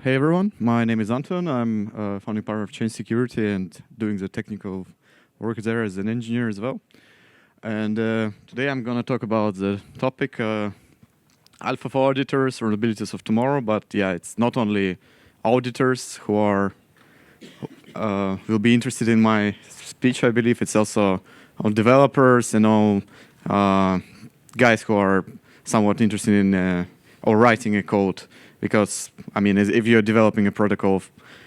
Hey everyone, my name is Anton. I'm a founding partner of ChainSecurity and doing the technical work there as an engineer as well. And today I'm going to talk about the topic Alpha for Auditors, Vulnerabilities of Tomorrow. But yeah, it's not only auditors who are will be interested in my speech. I believe it's also all developers and all guys who are somewhat interested in or writing a code. Because, I mean, if you're developing a protocol,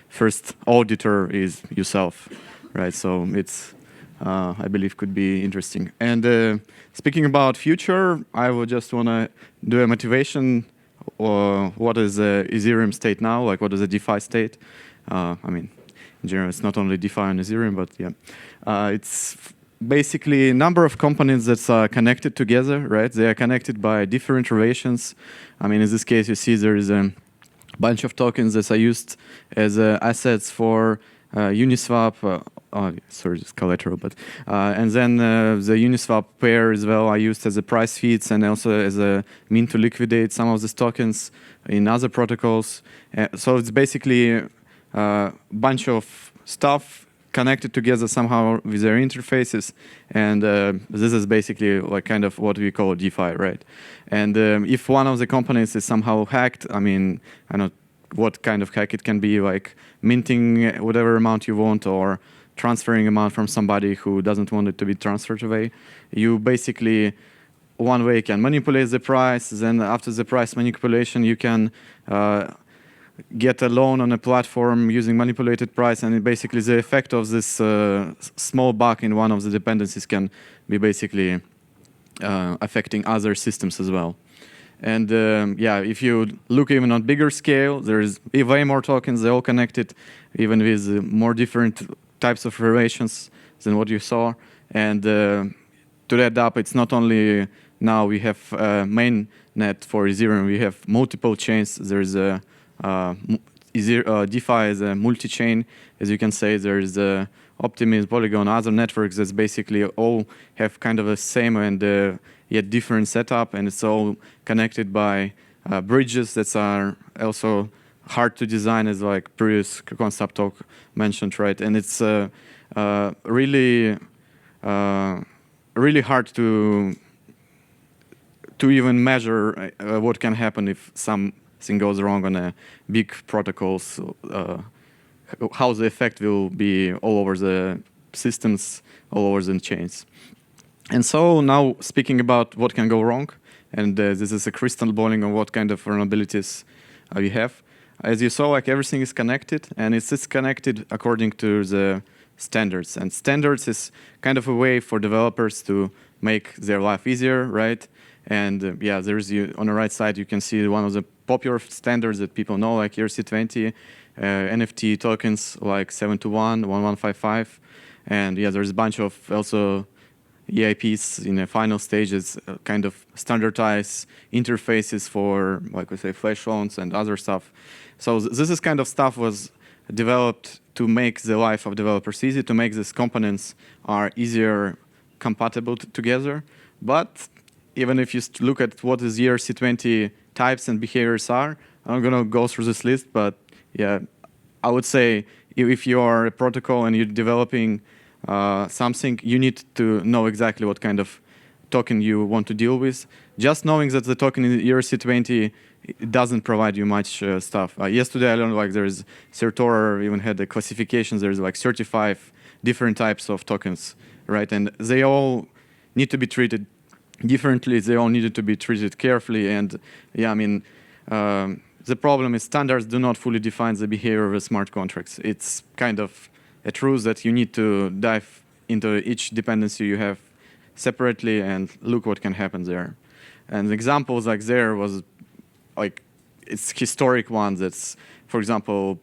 first auditor is yourself, right? So it's, I believe, could be interesting. And speaking about future, I would just want to do a motivation. What is the Ethereum state now? Like, what is the DeFi state? I mean, in general, it's not only DeFi and Ethereum, but yeah. It's basically a number of components that are connected together, right? They are connected by different relations. I mean, in this case, you see there is a bunch of tokens that are used as assets for Uniswap. Sorry, it's collateral, but and then the Uniswap pair as well are used as a price feeds and also as a mean to liquidate some of these tokens in other protocols. So it's basically a bunch of stuff connected together somehow with their interfaces, and this is basically like kind of what we call DeFi, right? And if one of the components is somehow hacked, I mean, I don't know what kind of hack it can be, like minting whatever amount you want or transferring amount from somebody who doesn't want it to be transferred away. You basically, one way can manipulate the price, then after the price manipulation, you can get a loan on a platform using manipulated price, and basically the effect of this small bug in one of the dependencies can be basically affecting other systems as well. And yeah, if you look even on bigger scale, there's way more tokens, they're all connected, even with more different types of relations than what you saw. And to add up, it's not only now we have mainnet for Ethereum, we have multiple chains. There's a DeFi is a multi-chain, as you can say. There's Optimism, Polygon, other networks that basically all have kind of the same and yet different setup, and it's all connected by bridges that are also hard to design, as like previous concept talk mentioned, right? And it's really hard to even measure what can happen if something goes wrong on a big protocols, how the effect will be all over the systems, all over the chains. And so now speaking about what can go wrong, and this is a crystal balling on what kind of vulnerabilities we have. As you saw, like everything is connected, and it's connected according to the standards. And standards is kind of a way for developers to make their life easier, right? And yeah, there's on the right side, you can see one of the popular standards that people know, like ERC20, NFT tokens like 721, 1155. And yeah, there's a bunch of also EIPs in the final stages, kind of standardized interfaces for, like we say, flash loans and other stuff. So this is kind of stuff was developed to make the life of developers easy, to make these components are easier compatible together. But even if you look at what is ERC20 types and behaviors are, I'm going to go through this list, but yeah, I would say if you are a protocol and you're developing something, you need to know exactly what kind of token you want to deal with. Just knowing that the token in ERC20 doesn't provide you much stuff. Yesterday I learned like there's Certor even had the classifications. There's like 35 different types of tokens, right? And they all need to be treated differently. They all needed to be treated carefully. And yeah, I mean, the problem is standards do not fully define the behavior of smart contracts. It's kind of a truth that you need to dive into each dependency you have separately and look what can happen there. And examples like there was like, it's historic ones. That's, for example,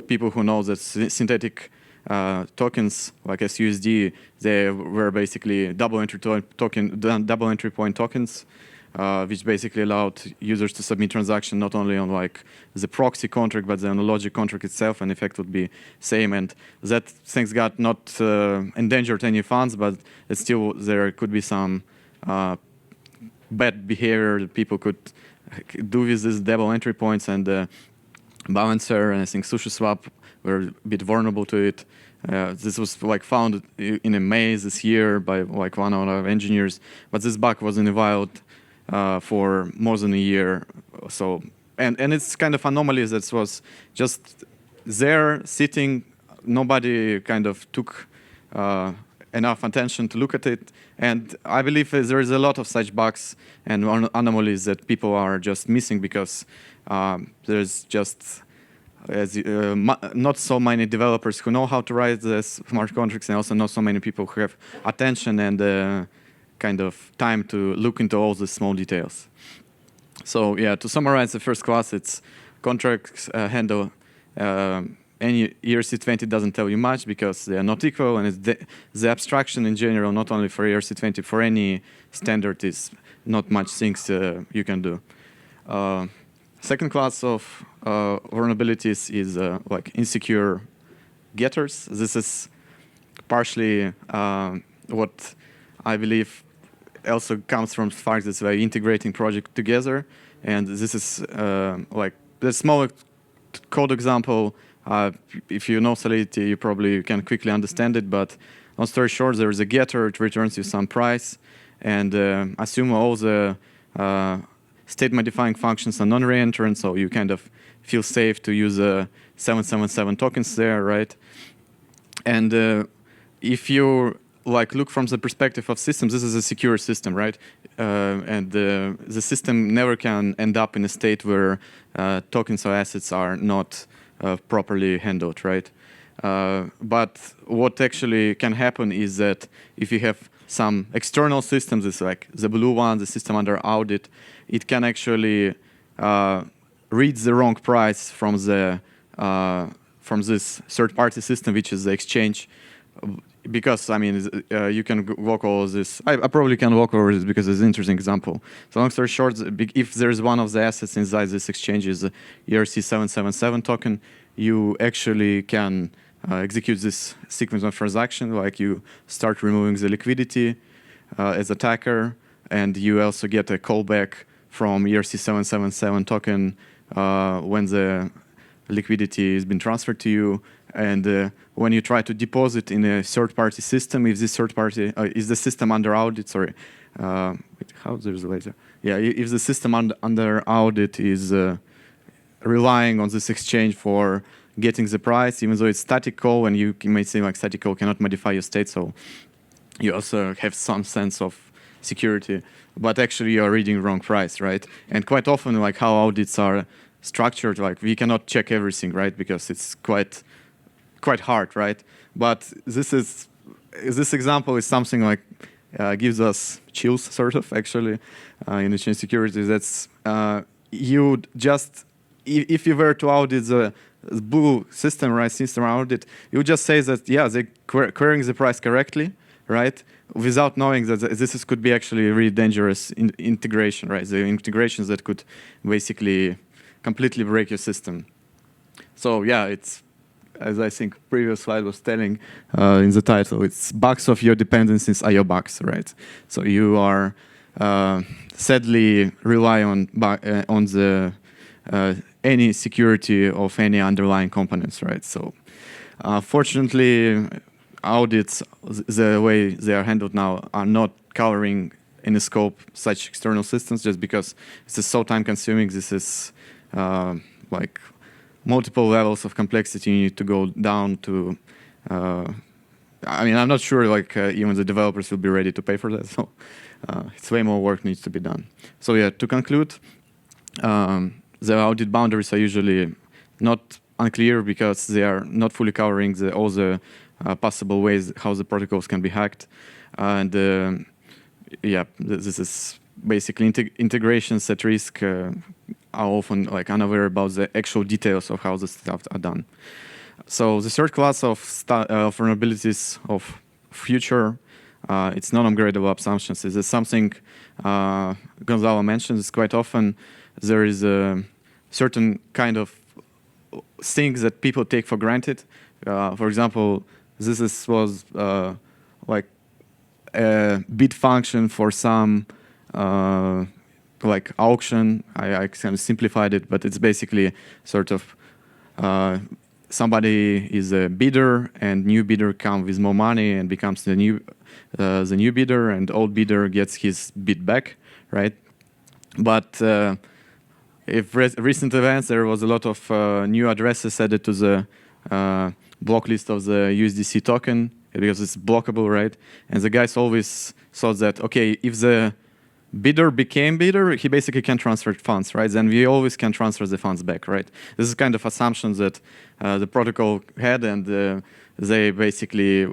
people who know that synthetic tokens like SUSD, they were basically double entry point tokens, which basically allowed users to submit transactions not only on like the proxy contract, but on the logic contract itself, and effect would be same. And that things got not endangered any funds, but it's still there could be some bad behavior that people could do with these double entry points. And Balancer, and I think SushiSwap were a bit vulnerable to it. This was like found in a May this year by like one of our engineers, but this bug was in the wild for more than a year. So, and it's kind of anomaly that was just there sitting. Nobody kind of took enough attention to look at it. And I believe there is a lot of such bugs and anomalies that people are just missing because there's just not so many developers who know how to write the smart contracts, and also not so many people who have attention and kind of time to look into all the small details. So yeah, to summarize the first class, it's contracts handle any ERC20 doesn't tell you much because they are not equal, and it's the abstraction in general, not only for ERC20, for any standard is not much things you can do. Second class of vulnerabilities is like insecure getters. This is partially what I believe also comes from the fact that we're integrating projects together, and this is like the small code example. If you know Solidity, you probably can quickly understand it, but long story short, there is a getter, it returns you some price, and assume all the state-modifying functions are non-reentrant, so you kind of feel safe to use 777 tokens there, right? And if you like look from the perspective of systems, this is a secure system, right? And the system never can end up in a state where tokens or assets are not properly handled, right? But what actually can happen is that if you have some external systems, it's like the blue one, the system under audit, it can actually read the wrong price from this third-party system, which is the exchange. Because I mean, you can walk all this. I probably can walk over this because it's an interesting example. So long story short, if there's one of the assets inside this exchange is ERC777 token, you actually can execute this sequence of transactions. Like you start removing the liquidity as attacker, and you also get a callback from ERC777 token when the liquidity has been transferred to you. And when you try to deposit in a third-party system, if this third-party is the system under audit, sorry, wait, how there's a later? Yeah, if the system under audit is relying on this exchange for getting the price, even though it's static call, and you may say like static call cannot modify your state, so you also have some sense of security, but actually you're reading wrong price, right? And quite often, like how audits are structured, like we cannot check everything, right? Because it's quite hard, right? But this example is something like gives us chills, sort of, actually, in the ChainSecurity. That's you just if you were to audit the blue system, right? System audit, you would just say that yeah, they're querying the price correctly, right? Without knowing that this could be actually a really dangerous integration, right? The integrations that could basically completely break your system. So yeah, it's, as I think previous slide was telling in the title, it's bugs of your dependencies are your bugs, right? So you are sadly rely on the any security of any underlying components, right? So fortunately, audits, the way they are handled now, are not covering in the scope such external systems, just because this is so time-consuming. This is like multiple levels of complexity you need to go down to. I mean, I'm not sure like even the developers will be ready to pay for that. So it's way more work needs to be done. So yeah, to conclude, the audit boundaries are usually not unclear because they are not fully covering all the possible ways how the protocols can be hacked. And yeah, this is basically integrations at risk are often like unaware about the actual details of how the stuff are done. So the third class of vulnerabilities of future, it's non-upgradable assumptions. This is something Gonzalo mentions quite often. There is a certain kind of things that people take for granted. For example, this was like a bid function for some like auction. I kind of simplified it, but it's basically sort of somebody is a bidder, and new bidder comes with more money and becomes the new bidder, and old bidder gets his bid back, right? But if recent events, there was a lot of new addresses added to the block list of the USDC token because it's blockable, right? And the guys always thought that, okay, if the bidder became bidder, he basically can transfer funds, right? Then we always can transfer the funds back, right? This is kind of assumption that the protocol had, and they basically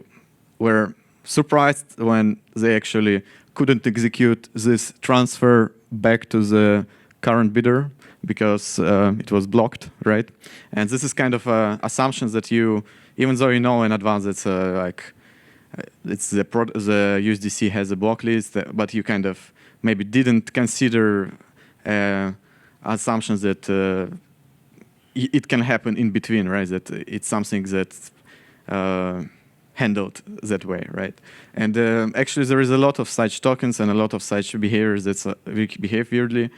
were surprised when they actually couldn't execute this transfer back to the current bidder because it was blocked, right? And this is kind of assumptions that you, even though you know in advance it's it's the USDC has a block list, but you kind of maybe didn't consider assumptions that it can happen in between, right? That it's something that's handled that way, right? And actually, there is a lot of such tokens and a lot of such behaviors that behave weirdly.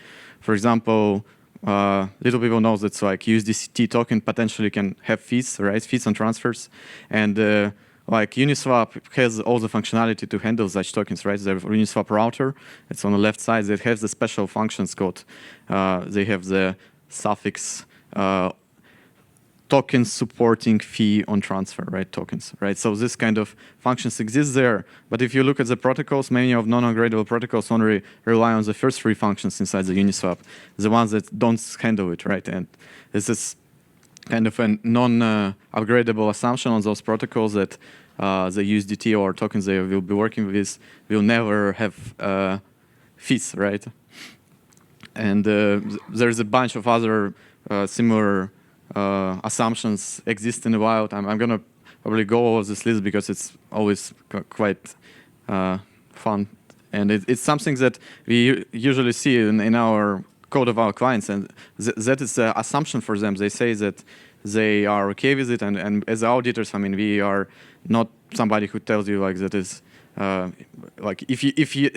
For example, little people know that like USDT token potentially can have fees, right? Fees on transfers, and like Uniswap has all the functionality to handle such tokens, right? The Uniswap router, it's on the left side. It has the special functions called. They have the suffix token supporting fee on transfer, right? Tokens, right? So this kind of functions exist there. But if you look at the protocols, many of non-nongradable protocols only rely on the first three functions inside the Uniswap, the ones that don't handle it, right? And this is kind of a non-upgradable assumption on those protocols that the USDT or tokens they will be working with will never have fees, right? And there's a bunch of other similar assumptions exist in the wild. I'm going to probably go over this list because it's always quite fun. And it's something that we usually see in our code of our clients, and that is the assumption for them. They say that they are okay with it, and as auditors, I mean, we are not somebody who tells you like that is like if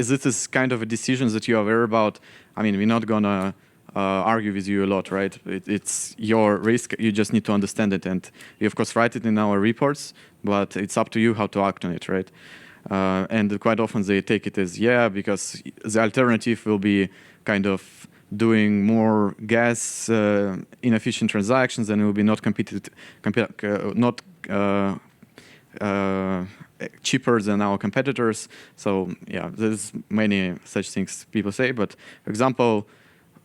this is kind of a decision that you are aware about. I mean, we're not gonna argue with you a lot, right? It's your risk. You just need to understand it, and we of course write it in our reports, but it's up to you how to act on it, right? And quite often they take it as because the alternative will be kind of doing more gas inefficient transactions, and it will be not cheaper than our competitors. So yeah, there's many such things people say. But for example,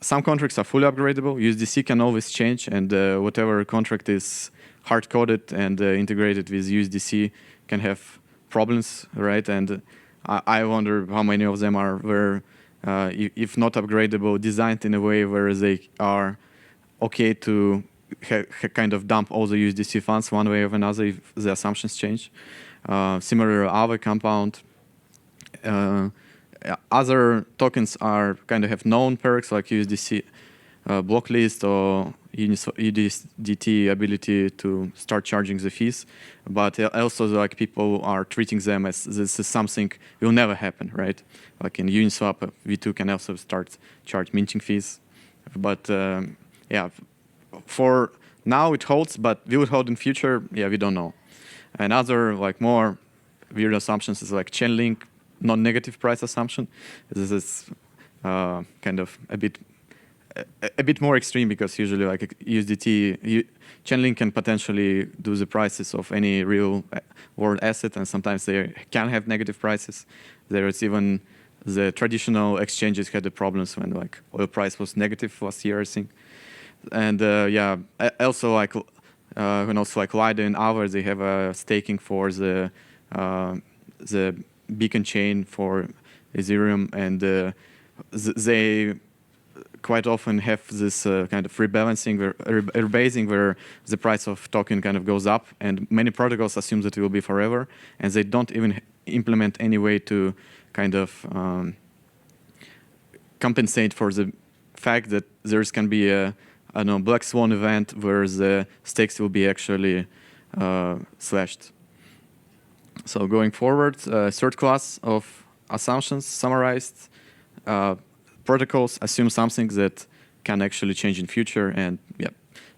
some contracts are fully upgradable. USDC can always change, and whatever contract is hard-coded and integrated with USDC can have problems, right? And I wonder how many of them are if not upgradable, designed in a way where they are okay to kind of dump all the USDC funds one way or another if the assumptions change. Similar Aave compound. Other tokens are kind of have known perks like USDC block list or USDT ability to start charging the fees, but also like people are treating them as this is something will never happen, right? Like in Uniswap, V2 can also start minting fees, but yeah, for now it holds, but will it hold in future? Yeah, we don't know. And other like more weird assumptions is like Chainlink non-negative price assumption. This is kind of a bit more extreme because usually like USDT, Chainlink can potentially do the prices of any real world asset, and sometimes they can have negative prices. There is even the traditional exchanges had the problems when like oil price was negative last year, I think. And yeah, also like when also like Lido and Aave, they have a staking for the beacon chain for Ethereum, and they quite often have this kind of rebasing where the price of token kind of goes up, and many protocols assume that it will be forever, and they don't even implement any way to kind of compensate for the fact that there can be a black swan event where the stakes will be actually slashed. So going forward, third class of assumptions summarized. Protocols assume something that can actually change in future, and yeah,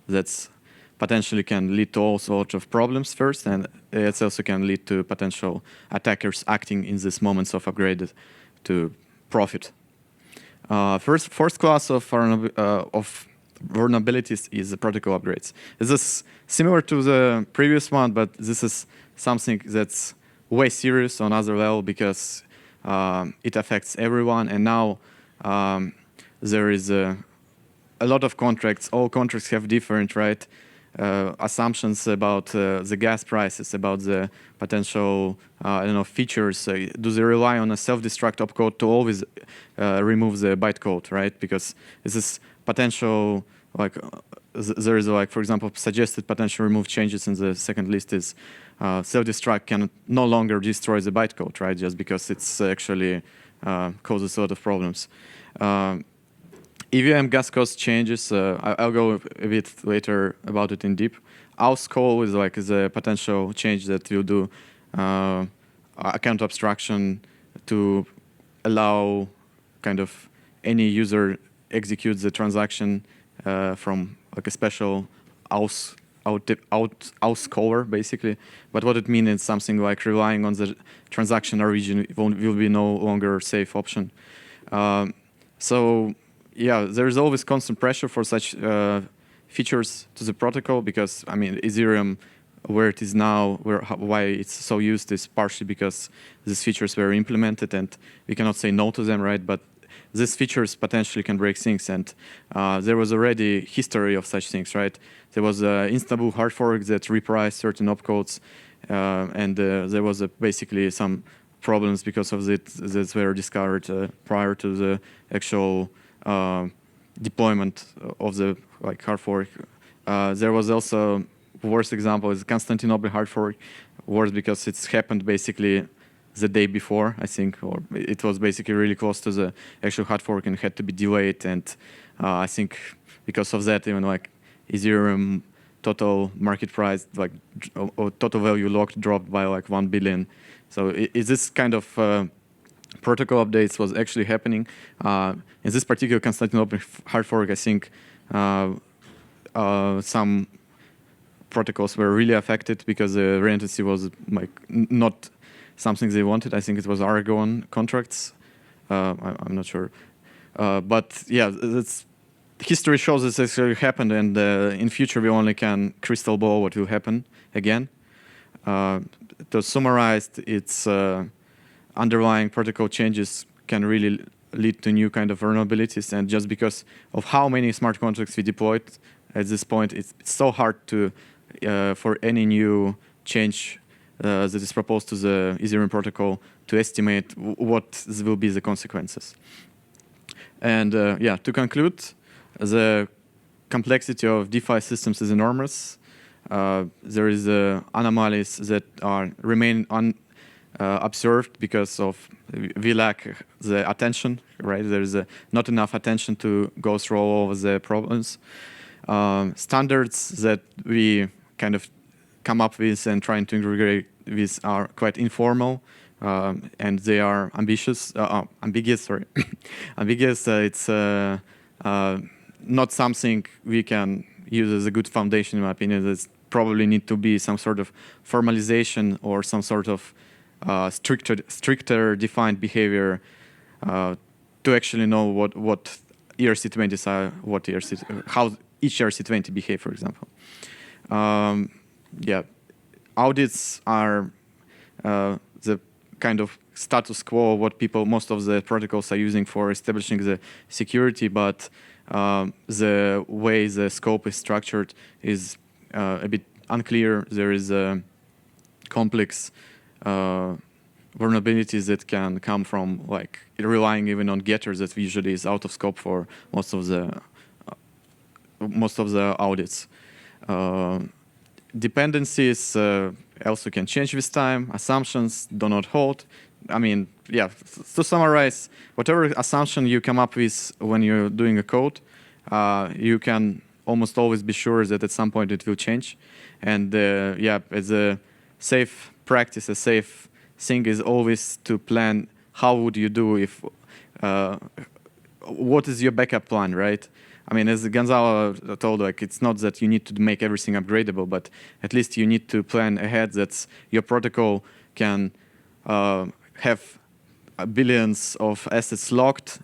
that's potentially can lead to all sorts of problems first, and it also can lead to potential attackers acting in these moments of upgrade to profit. First class of vulnerabilities is the protocol upgrades. This is similar to the previous one, but this is something that's way serious on other level because it affects everyone. And now there is a lot of contracts. All contracts have different, right, assumptions about the gas prices, about the potential, I don't know, features. Do they rely on a self-destruct opcode to always remove the bytecode, right? Because this is potential, like there is like, for example, suggested potential remove changes in the second list is self-destruct can no longer destroy the bytecode, right? Just because it's actually causes a lot of problems. EVM gas cost changes. I'll go a bit later about it in deep. Auscall is like the potential change that will do account obstruction to allow kind of any user execute the transaction from like a special auscaller, basically. But what it means is something like relying on the transaction origin will be no longer a safe option. So yeah, there's always constant pressure for such features to the protocol because, I mean, Ethereum, where it is now, why it's so used is partially because these features were implemented and we cannot say no to them, right? But these features potentially can break things, and there was already history of such things, right? There was an Instable hard fork that repriced certain opcodes, and there was basically some problems because of it that were discovered prior to the actual deployment of the hard fork. There was also worst example is Constantinople hard fork, worse because it's happened basically the day before, I think, or it was basically really close to the actual hard fork and had to be delayed. And I think because of that, even like Ethereum total market price, like or total value locked, dropped by like 1 billion. So is this kind of protocol updates was actually happening. In this particular Constantinople hard fork, I think some protocols were really affected because the reentrancy was like not something they wanted. I think it was Aragon contracts. I'm not sure. But yeah, history shows this actually happened, and in future we only can crystal ball what will happen again. To summarize, its underlying protocol changes can really lead to new kind of vulnerabilities, and just because of how many smart contracts we deployed at this point, it's so hard to for any new change that is proposed to the Ethereum protocol to estimate what will be the consequences. And yeah, to conclude, the complexity of DeFi systems is enormous. There is anomalies that remain observed because of we lack the attention, right? There's not enough attention to go through all of the problems. Standards that we kind of come up with and trying to integrate with are quite informal, and they are ambiguous. Sorry, ambiguous. It's not something we can use as a good foundation, in my opinion. There's probably need to be some sort of formalization or some sort of stricter defined behavior to actually know what ERC20s are, how each ERC20 behave, for example. Yeah, audits are the kind of status quo what most of the protocols are using for establishing the security, but the way the scope is structured is a bit unclear. There is complex vulnerabilities that can come from like relying even on getters that usually is out of scope for most of the audits. Dependencies also can change with time. Assumptions do not hold. I mean, yeah, to summarize, whatever assumption you come up with when you're doing a code, you can almost always be sure that at some point it will change. And yeah, as a safe practice, a safe thing is always to plan how would you do if, what is your backup plan, right? I mean, as Gonzalo told, like it's not that you need to make everything upgradable, but at least you need to plan ahead that your protocol can have billions of assets locked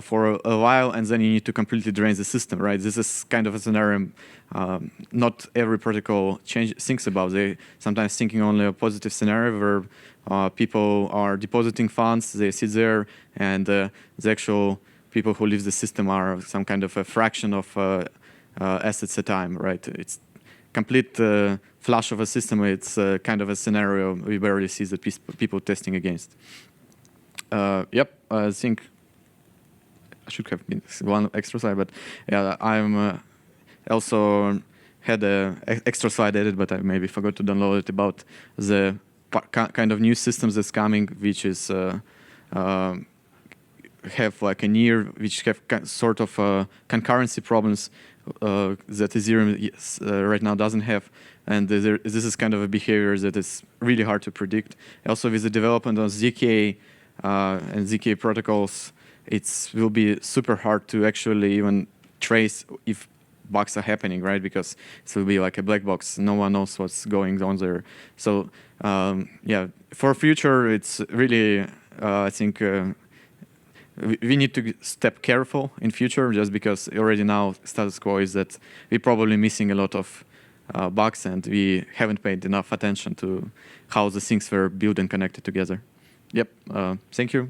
for a while, and then you need to completely drain the system, right? This is kind of a scenario not every protocol thinks about. They sometimes thinking only a positive scenario where people are depositing funds, they sit there, and the actual people who leave the system are some kind of a fraction of assets at a time, right? It's complete flush of a system. It's kind of a scenario we barely see the people testing against. Yep, I think I should have been one extra slide, but yeah, I'm also had an extra slide added, but I maybe forgot to download it about the kind of new systems that's coming, which is have like a near, which have sort of concurrency problems that Ethereum right now doesn't have. And this is kind of a behavior that is really hard to predict. Also, with the development of ZK and ZK protocols, it will be super hard to actually even trace if bugs are happening, right? Because it will be like a black box. No one knows what's going on there. So yeah, for future, it's really, I think, we need to step careful in future, just because already now status quo is that we're probably missing a lot of bugs, and we haven't paid enough attention to how the things were built and connected together. Yep, thank you.